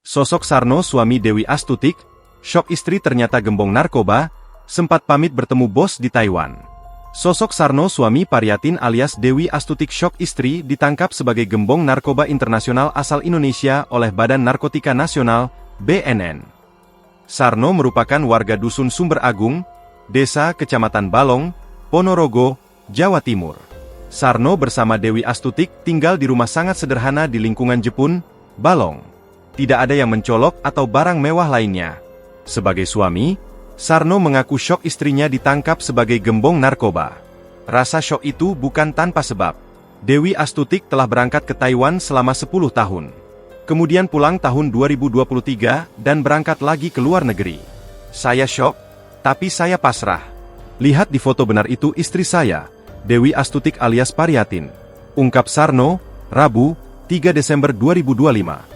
Sosok Sarno suami Dewi Astutik, syok istri ternyata gembong narkoba, sempat pamit bertemu bos di Taiwan. Sosok Sarno suami Paryatin alias Dewi Astutik syok istri ditangkap sebagai gembong narkoba internasional asal Indonesia oleh Badan Narkotika Nasional, BNN. Sarno merupakan warga Dusun Sumber Agung, Desa Kecamatan Balong, Ponorogo, Jawa Timur. Sarno bersama Dewi Astutik tinggal di rumah sangat sederhana di lingkungan Jepun, Balong. Tidak ada yang mencolok atau barang mewah lainnya. Sebagai suami, Sarno mengaku syok istrinya ditangkap sebagai gembong narkoba. Rasa syok itu bukan tanpa sebab. Dewi Astutik telah berangkat ke Taiwan selama 10 tahun. Kemudian pulang tahun 2023 dan berangkat lagi ke luar negeri. Saya syok, tapi saya pasrah. Lihat di foto benar itu istri saya, Dewi Astutik alias Paryatin. Ungkap Sarno, Rabu, 3 Desember 2025.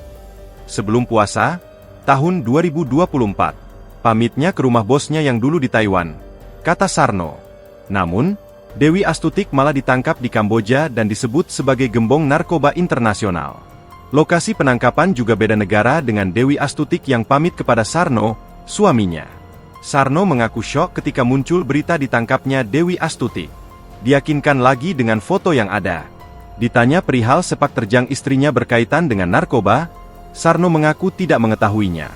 Sebelum puasa, tahun 2024, pamitnya ke rumah bosnya yang dulu di Taiwan, kata Sarno. Namun, Dewi Astutik malah ditangkap di Kamboja dan disebut sebagai gembong narkoba internasional. Lokasi penangkapan juga beda negara dengan Dewi Astutik yang pamit kepada Sarno, suaminya. Sarno mengaku syok ketika muncul berita ditangkapnya Dewi Astutik. Diyakinkan lagi dengan foto yang ada. Ditanya perihal sepak terjang istrinya berkaitan dengan narkoba, Sarno mengaku tidak mengetahuinya.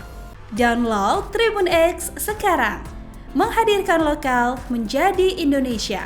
Download Tribun X sekarang, menghadirkan lokal menjadi Indonesia.